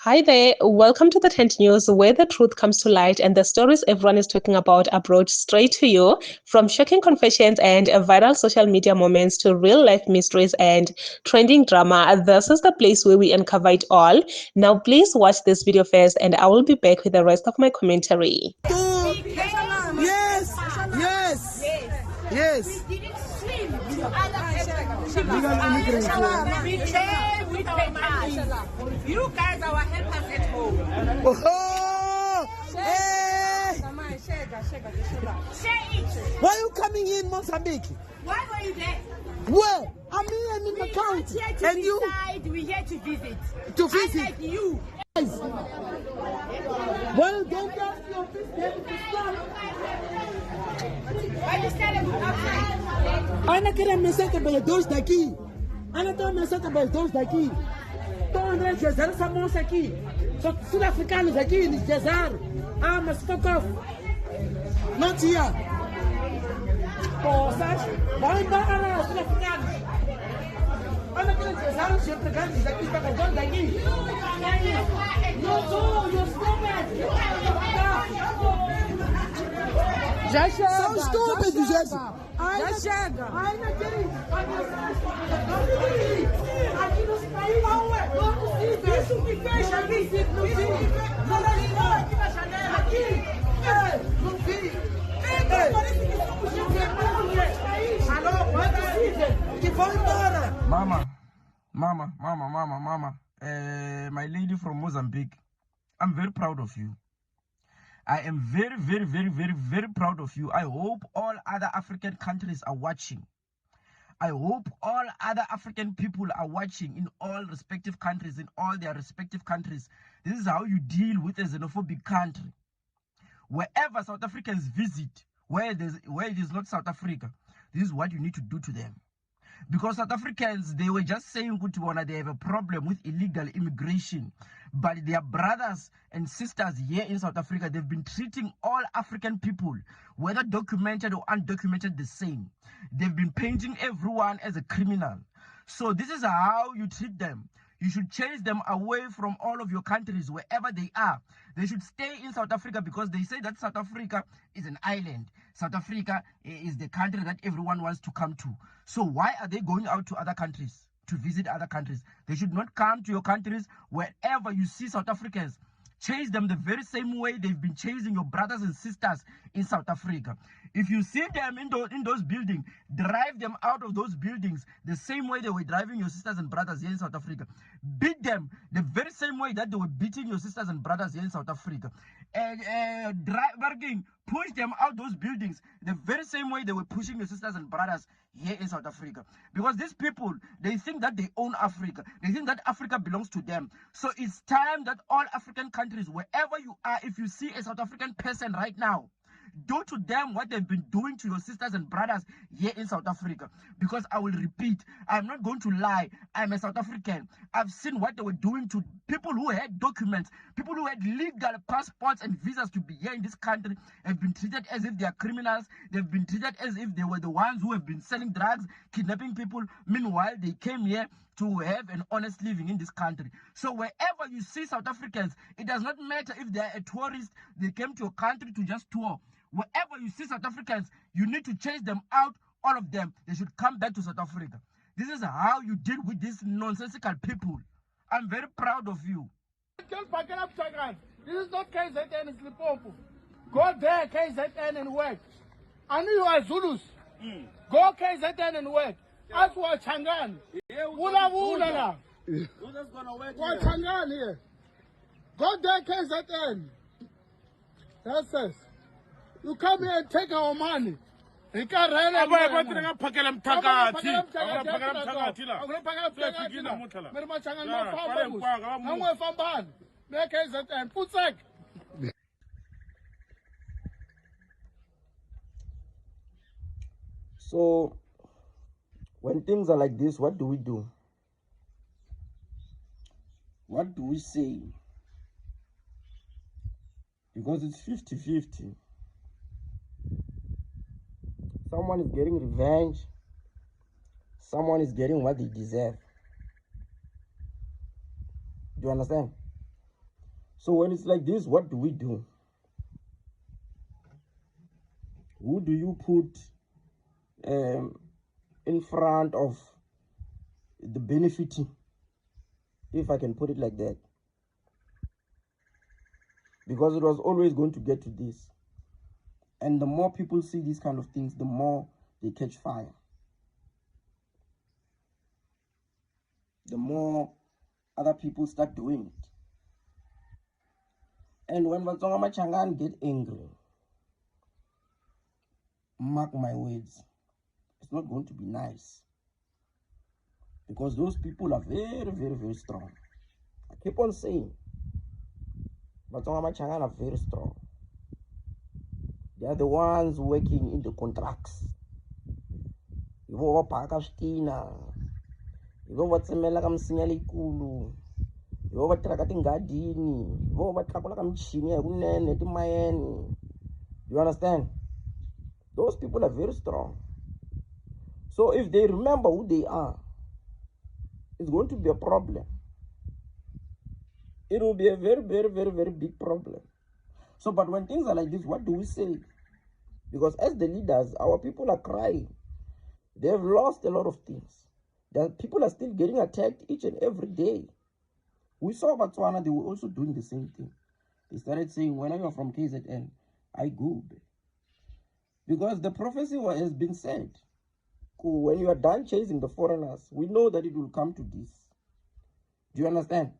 Hi there, welcome to the Tent News, where the truth comes to light and the stories everyone is talking about are brought straight to you. From shocking confessions and viral social media moments to real life mysteries and trending drama, this is the place where we uncover it all. Now, please watch this video first, and I will be back with the rest of my commentary. Yes, yes, yes. We didn't swim to other Legal immigrants. We came with papers. You guys are our helpers at home. Oh, hey. Share it. Why are you coming in Mozambique? Why were you there? Where? I'm here, I'm in the We're not county. here to And you? decide, we're here to visit. To visit? Unlike you. Well, don't ask your business to stop. Why you standing outside? Ana querer me sacar pelos dois daqui. Ana tá me sacar pelos dois daqui. Estão andando de Jezar, essa moça aqui. Só que sul-africanos aqui, de Jezar. Ah, mas fuck off. Not here. Poças, vai embora lá, sul-africanos. Ana querer de Jezar, os sul-africanos daqui, para os dois daqui. Não sou, eu estou Já chega. São estúpidos, gente. Já chega. Ainda querem. Aqui nesse país não é. Não é possível. Isso que fecha aqui. Isso que fecha. Não é aqui na janela. Aqui. Não vi. Parece que somos gente. Alô, não é possível. Que vão embora. Mama. My lady from Mozambique, I'm very proud of you. I am very proud of you. I hope all other African countries are watching. I hope all other African people are watching in all respective countries, in all their respective countries. This is how you deal with a xenophobic country. Wherever South Africans visit, where it is not South Africa, this is what you need to do to them. Because South Africans, they were just saying they have a problem with illegal immigration. But their brothers and sisters here in South Africa, they've been treating all African people, whether documented or undocumented, the same. They've been painting everyone as a criminal. So this is how you treat them. You should chase them away from all of your countries, wherever they are. They should stay in South Africa because they say that South Africa is an island. South Africa is the country that everyone wants to come to. So why are they going out to other countries, to visit other countries? They should not come to your countries. Wherever you see South Africans, chase them the very same way they've been chasing your brothers and sisters in South Africa. If you see them in those buildings, drive them out of those buildings the same way they were driving your sisters and brothers here in South Africa. Beat them the very same way that they were beating your sisters and brothers here in South Africa. Push them out those buildings the very same way they were pushing your sisters and brothers here in South Africa. Because these people, they think that they own Africa. They think that Africa belongs to them. So it's time that all African countries, wherever you are, if you see a South African person right now, do to them what they've been doing to your sisters and brothers here in South Africa. Because I will repeat, I'm not going to lie. I'm a South African. I've seen what they were doing to people who had documents, people who had legal passports and visas to be here in this country, have been treated as if they are criminals. They've been treated as if they were the ones who have been selling drugs, kidnapping people. Meanwhile, they came here to have an honest living in this country. So wherever you see South Africans, it does not matter if they are a tourist, they came to your country to just tour. Wherever you see South Africans, you need to chase them out, all of them. They should come back to South Africa. This is how you deal with these nonsensical people. I'm very proud of you. Just back it up, Chagan. This is not KZN, it's Limpopo. Go there, KZN, and work. I know you are Zulus. Go KZN and work. As for Changan. Wula. Who's gonna work What Changan here? Go there, KZN. That's it. You come here and take our money. You can't run away. I'm going to pack them Takati. So when things are like this, what do we do? What do we say? Because it's 50-50. Someone is getting revenge. Someone is getting what they deserve. Do you understand? So when it's like this, what do we do? Who do you put in front of the benefiting, if I can put it like that? Because it was always going to get to this. And the more people see these kind of things, the more they catch fire. The more other people start doing it. And when Vatsonga Machangan get angry, mark my words, it's not going to be nice. Because those people are very, very, very strong. I keep on saying, Vatsonga Machangan are very strong. They are the ones working in the contracts. You go paka stina. You go watsemela ka msinya lekulu. You go batla ka tingadini. You go batla ka mchini ya kunene timayeni. You understand? Those people are very strong. So if they remember who they are, it's going to be a problem. It will be a very, very, very, very big problem. So, but when things are like this, what do we say? Because as the leaders, our people are crying. They have lost a lot of things. People are still getting attacked each and every day. We saw Botswana, they were also doing the same thing. They started saying, whenever you're from KZN, I go. Because the prophecy has been said. When you are done chasing the foreigners, we know that it will come to this. Do you understand?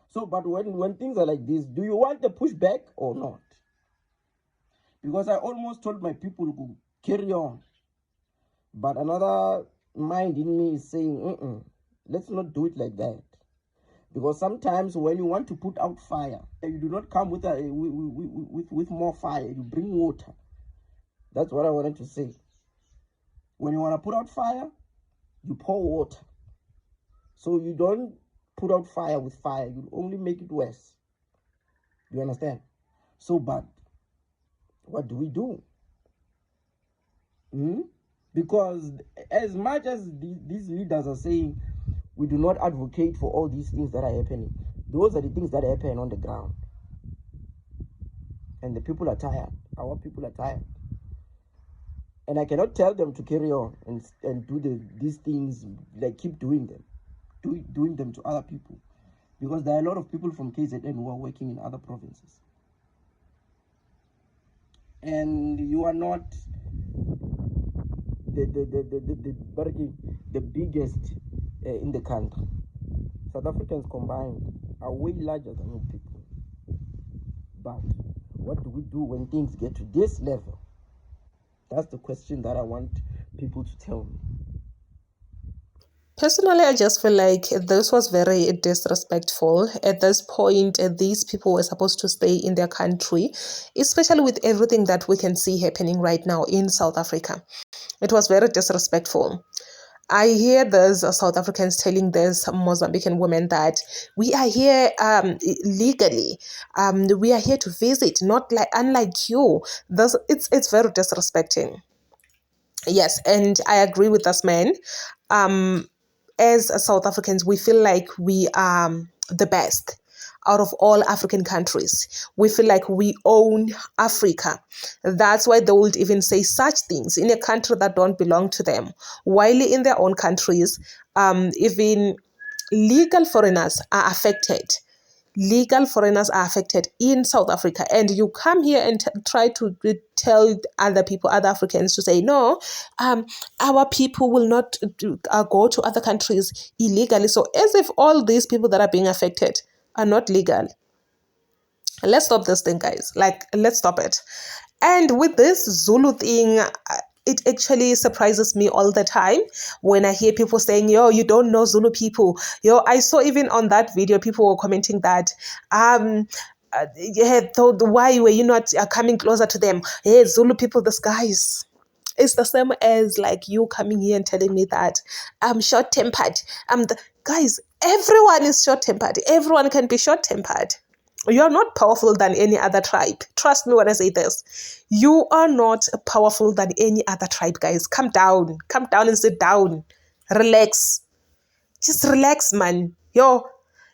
So, but when things are like this, do you want the pushback or not? Because I almost told my people to carry on. But another mind in me is saying, let's not do it like that. Because sometimes when you want to put out fire, you do not come with more fire. You bring water. That's what I wanted to say. When you want to put out fire, you pour water. So you don't put out fire with fire. You only make it worse. You understand? So, but what do we do? Because as much as these leaders are saying, we do not advocate for all these things that are happening, those are the things that happen on the ground. And the people are tired. Our people are tired. And I cannot tell them to carry on and do these things, like keep doing them. Doing them to other people. Because there are a lot of people from KZN who are working in other provinces. And you are not the biggest in the country. South Africans combined are way larger than you people. But what do we do when things get to this level? That's the question that I want people to tell me. Personally, I just feel like this was very disrespectful. At this point, these people were supposed to stay in their country, especially with everything that we can see happening right now in South Africa. It was very disrespectful. I hear there's South Africans telling this Mozambican woman that we are here legally. We are here to visit, not like unlike you. It's very disrespecting. Yes, and I agree with this man. As South Africans, we feel like we are the best out of all African countries. We feel like we own Africa. That's why they would even say such things in a country that don't belong to them. While in their own countries, even legal foreigners are affected. Legal foreigners are affected in South Africa, and you come here and try to tell other people, other Africans, to say no, our people will not go to other countries illegally. So as if all these people that are being affected are not legal. Let's stop this thing, guys. Let's stop it. And with this Zulu thing, it actually surprises me all the time when I hear people saying, yo, you don't know Zulu people. Yo, I saw even on that video, people were commenting that, why were you not coming closer to them? Hey, Zulu people, this guys. It's the same as like you coming here and telling me that I'm short-tempered. Guys, everyone is short-tempered. Everyone can be short-tempered. You are not powerful than any other tribe. Trust me when I say this. You are not powerful than any other tribe, guys. Come down. Come down and sit down. Relax. Just relax, man. Yo,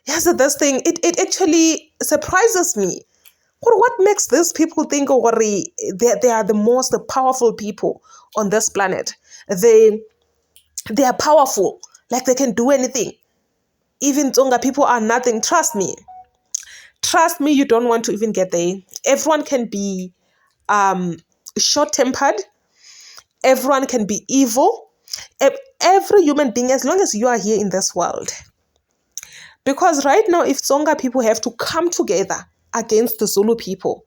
Yes, this thing, it actually surprises me. What makes these people think they are the most powerful people on this planet? They are powerful, like they can do anything. Even Tsonga people are nothing. Trust me. Trust me, you don't want to even get there. Everyone can be short-tempered. Everyone can be evil. Every human being, as long as you are here in this world. Because right now, if Tsonga people have to come together against the Zulu people,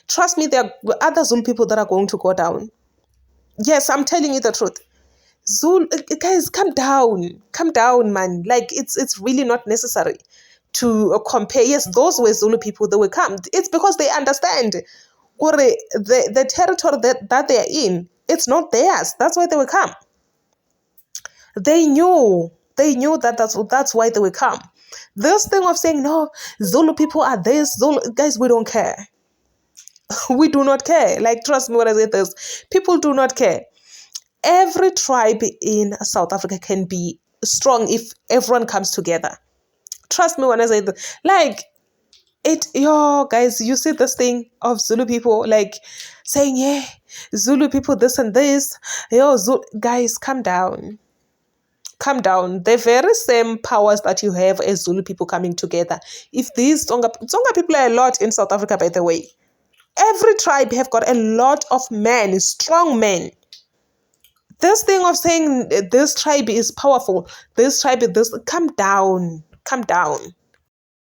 trust me, there are other Zulu people that are going to go down. Yes, I'm telling you the truth. Zulu, guys, come down, man. Like it's really not necessary to compare. Yes, those were Zulu people, they will come. It's because they understand the territory that they are in, it's not theirs. That's why they will come. They knew that that's why they will come. This thing of saying, no, Zulu people are this, Zulu, guys, we don't care. We do not care. Like, trust me when I say this. People do not care. Every tribe in South Africa can be strong if everyone comes together. Trust me when I say this. Like, guys, you see this thing of Zulu people, like, saying, yeah, Zulu people this and this. Guys, calm down. Calm down. The very same powers that you have as Zulu people coming together. If these Tsonga people are a lot in South Africa, by the way. Every tribe have got a lot of men, strong men. This thing of saying this tribe is powerful, this tribe is this, calm down.